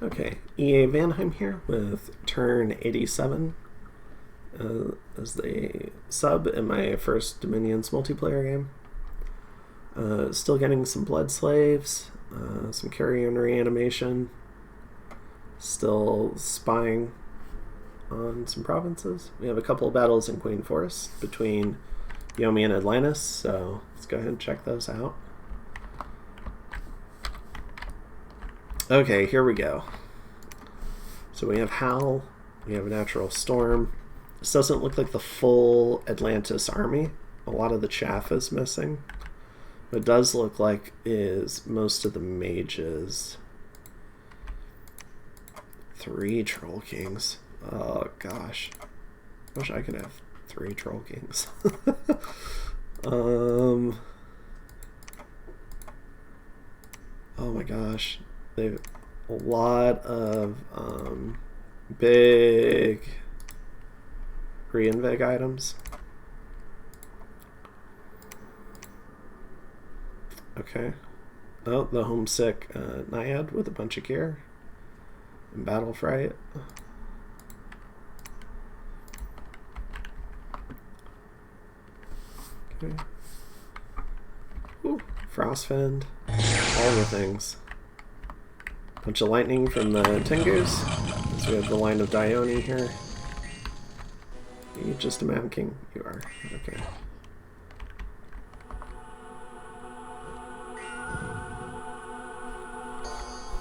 Okay, EA Vanheim here with turn 87 as the sub in my first Dominions multiplayer game. Still getting some blood slaves, some carrion reanimation, still spying on some provinces. We have a couple of battles in Queen Forest between Yomi and Atlantis, so let's go ahead and check those out. Okay, here we go. So we have Howl, we have a natural storm. This doesn't look like the full Atlantis army. A lot of the chaff is missing. What it does look like is most of the mages. 3 Troll Kings. Oh gosh. Wish I could have 3 Troll Kings. Oh my gosh. They've a lot of big reinvig items. Okay. Oh, the homesick Naiad with a bunch of gear. And battle fright. Okay. Ooh, Frostfend. All the things. Bunch of lightning from the Tengus. So we have the line of Dione here. Are you just a Man King? You are. Okay.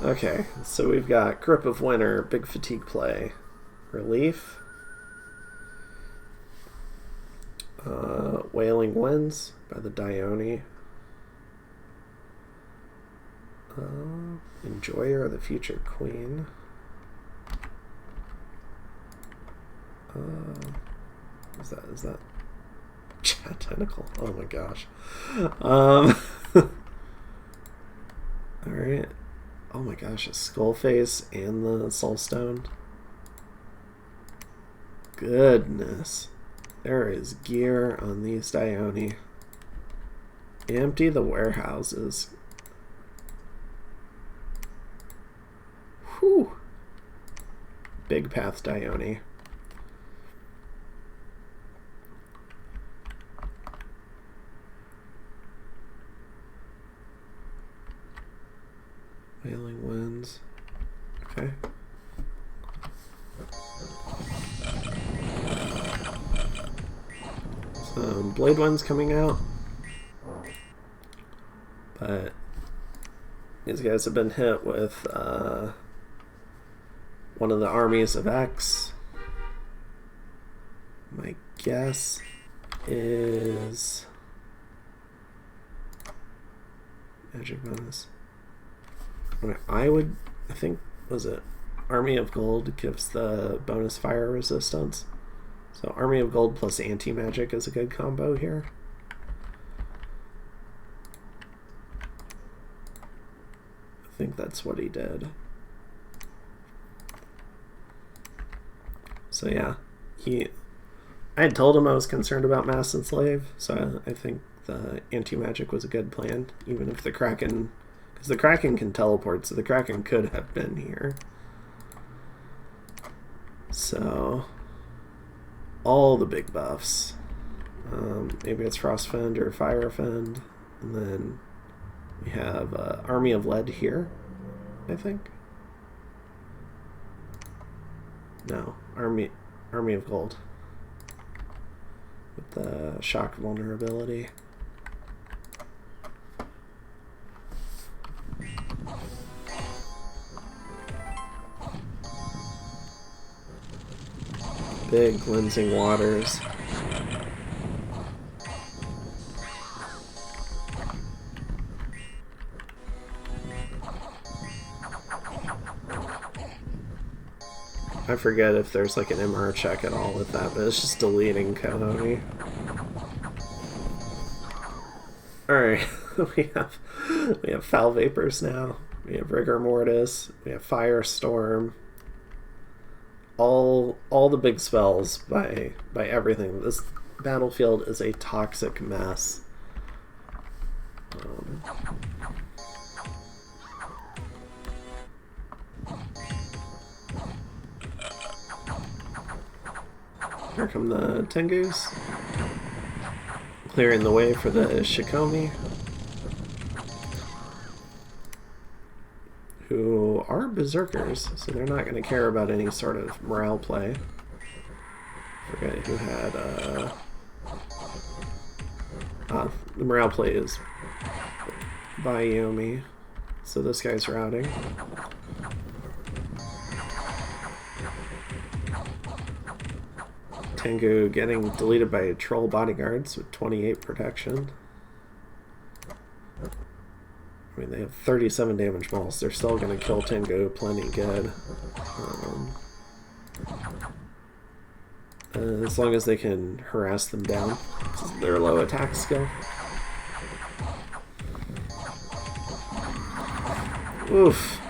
Okay, so we've got Grip of Winter, Big Fatigue Play, Relief, Wailing Winds by the Dione, Enjoyer of the Future Queen, is that Chat Tentacle? Oh my gosh. Alright. Oh my gosh, a Skull Face and the Soul Stone. Goodness. There is gear on these Dione. Empty the warehouses. Whew. Big Path Dione. Wailing Winds. Okay. Some Blade Winds coming out. But these guys have been hit with one of the armies of X. My guess is magic bonus. I think, was it Army of Gold gives the bonus fire resistance. So Army of Gold plus anti-magic is a good combo here. I think that's what he did. So yeah, I had told him I was concerned about Mass Enslave, so I think the anti-magic was a good plan, even if the Kraken... Because the Kraken can teleport, so the Kraken could have been here. So, all the big buffs. Maybe it's Frostfend or Firefend. And then we have Army of Lead here, I think. No, Army of Gold. With the shock vulnerability. Big cleansing waters. I forget if there's like an MR check at all with that, but it's just deleting Kohoni. Alright, we have Foul Vapors now. We have Rigor Mortis. We have Firestorm. All the big spells by everything. This battlefield is a toxic mess. Here come the Tengus. Clearing the way for the Shikomi, who are berserkers, so they're not going to care about any sort of morale play. Forget who had the morale play is by Yomi, so this guy's routing. Tengu getting deleted by troll bodyguards with 28 protection. I mean, they have 37 damage balls. They're still going to kill Tengu plenty good. As long as they can harass them down. This is their low attack skill. Oof.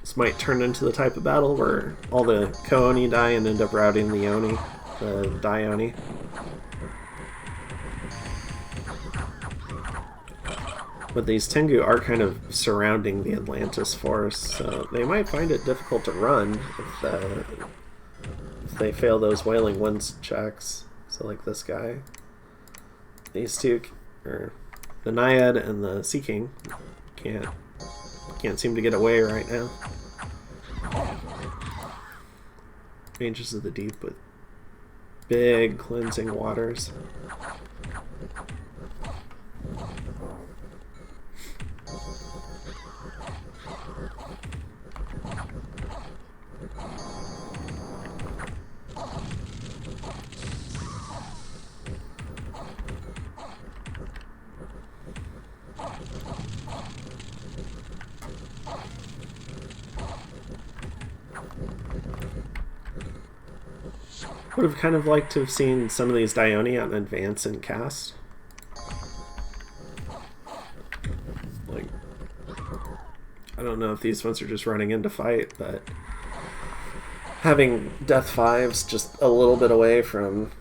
This might turn into the type of battle where all the Kooni die and end up routing the Oni, the Dioni. But these Tengu are kind of surrounding the Atlantis force, so they might find it difficult to run if they fail those Wailing Winds checks. So like this guy. These two, or the Naiad and the Sea King, can't seem to get away right now. Ranges of the Deep with big cleansing waters. Would have kind of liked to have seen some of these Dioni on advance and cast. Like, I don't know if these ones are just running in to fight, but having Death 5s just a little bit away from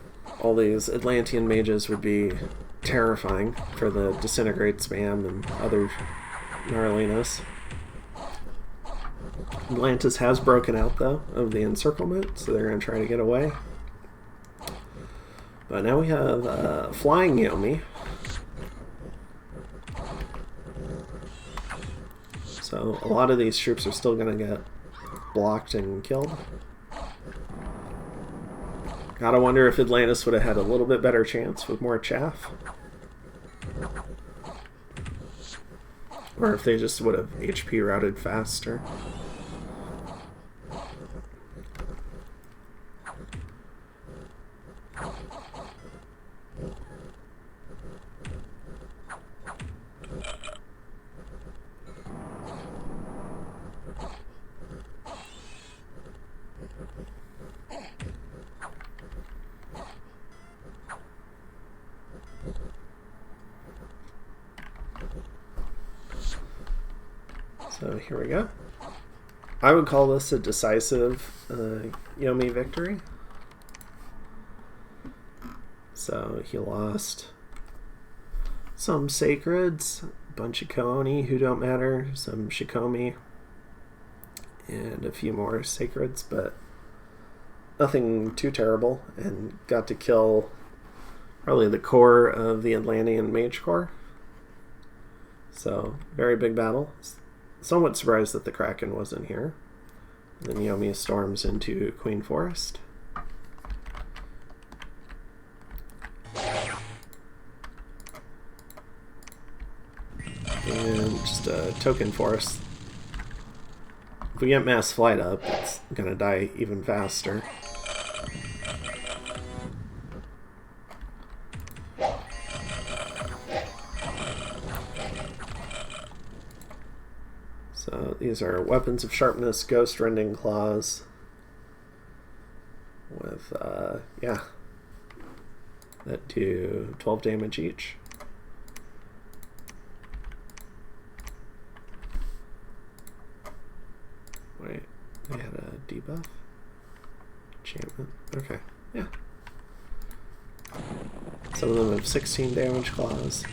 all these Atlantean mages would be terrifying for the Disintegrate spam and other gnarliness. Atlantis has broken out, though, of the encirclement, so they're going to try to get away. But now we have Flying Yomi. So a lot of these troops are still going to get blocked and killed. Gotta wonder if Atlantis would have had a little bit better chance with more chaff. Or if they just would have HP routed faster. So here we go. I would call this a decisive Yomi victory. So he lost some Sacreds, a bunch of Kooni who don't matter, some Shikomi, and a few more Sacreds, but nothing too terrible, and got to kill probably the core of the Atlantean Mage Corps. So, very big battle. Somewhat surprised that the Kraken wasn't here. And then Yomi storms into Queen Forest. And just a token forest. If we get mass flight up, it's gonna die even faster. So these are weapons of sharpness, ghost rending claws. With yeah, that do 12 damage each. Wait, they had a debuff? Enchantment. Okay, yeah. Some of them have 16 damage claws.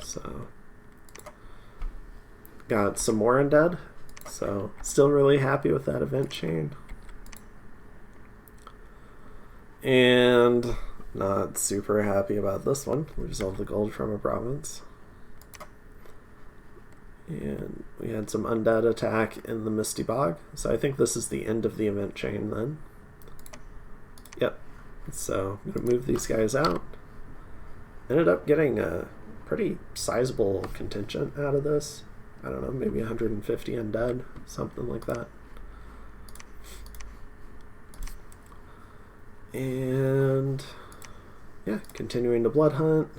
So got some more undead, so still really happy with that event chain. And not super happy about this one. We resolved the gold from a province. And we had some undead attack in the Misty Bog. So I think this is the end of the event chain then. Yep. So I'm going to move these guys out. Ended up getting a pretty sizable contingent out of this. I don't know, maybe 150 undead, something like that. And yeah, continuing to blood hunt.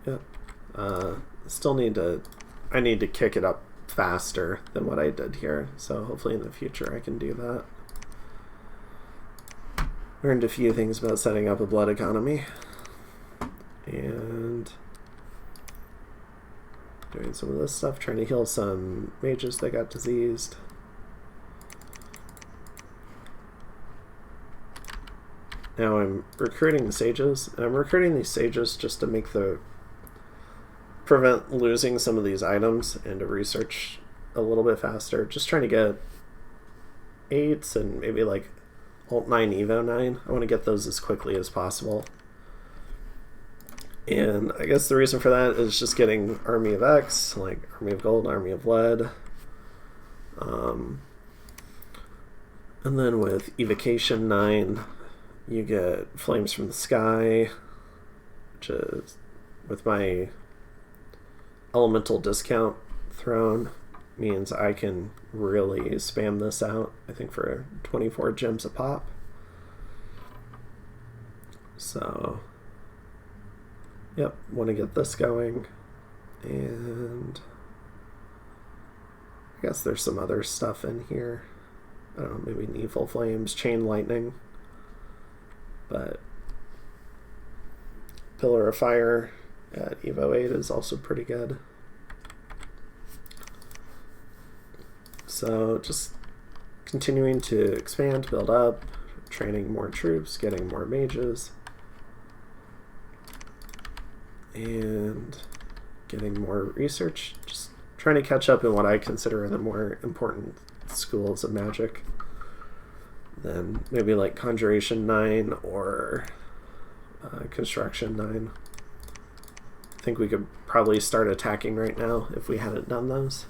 Yep. Still need to, I need to kick it up faster than what I did here. So hopefully in the future I can do that. Learned a few things about setting up a blood economy. And doing some of this stuff, trying to heal some mages that got diseased. Now I'm recruiting the sages, and I'm recruiting these sages just to make prevent losing some of these items and to research a little bit faster. Just trying to get 8s and maybe like Alt 9, Evo 9. I want to get those as quickly as possible. And I guess the reason for that is just getting Army of X, like Army of Gold, Army of Lead. And then with Evocation 9, you get Flames from the Sky, which is with my elemental discount throne, means I can really spam this out, I think for 24 gems a pop. So, yep, want to get this going. And I guess there's some other stuff in here. I don't know, maybe Needful Flames, Chain Lightning. But Pillar of Fire at Evo 8 is also pretty good. So just continuing to expand, build up, training more troops, getting more mages, and getting more research. Just trying to catch up in what I consider the more important schools of magic. Then maybe like Conjuration 9 or Construction 9. I think we could probably start attacking right now if we hadn't done those.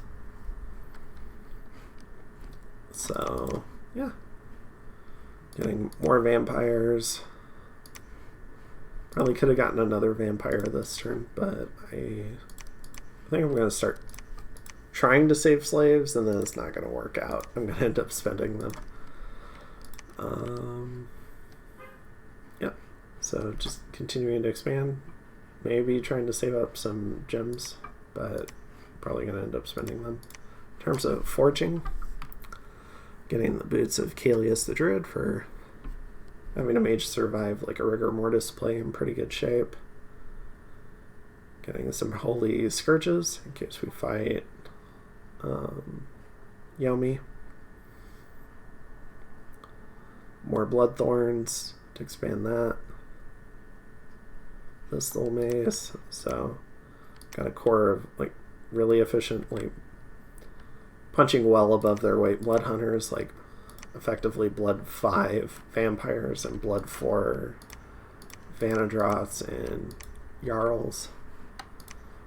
So, yeah. Getting more vampires. Probably could have gotten another vampire this turn, but I think I'm going to start trying to save slaves, and then it's not going to work out. I'm going to end up spending them. Yeah, so just continuing to expand, maybe trying to save up some gems, but probably going to end up spending them. In terms of forging, getting the boots of Kalius the Druid for having a mage survive like a rigor mortis play in pretty good shape. Getting some holy scourges in case we fight Yomi. More bloodthorns to expand that. This little mace. So got a core of like really efficiently punching well above their weight blood hunters, like effectively blood 5 vampires and blood 4 Vanadroths and Jarls.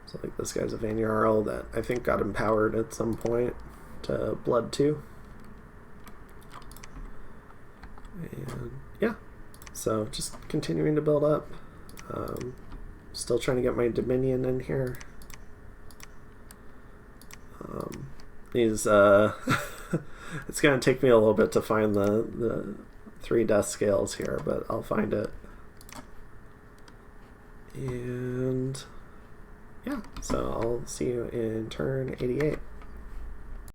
So like this guy's a Van Jarl that I think got empowered at some point to blood 2. And yeah, so just continuing to build up. Still trying to get my Dominion in here. These it's gonna take me a little bit to find the 3 death scales here, but I'll find it. And yeah, so I'll see you in turn 88.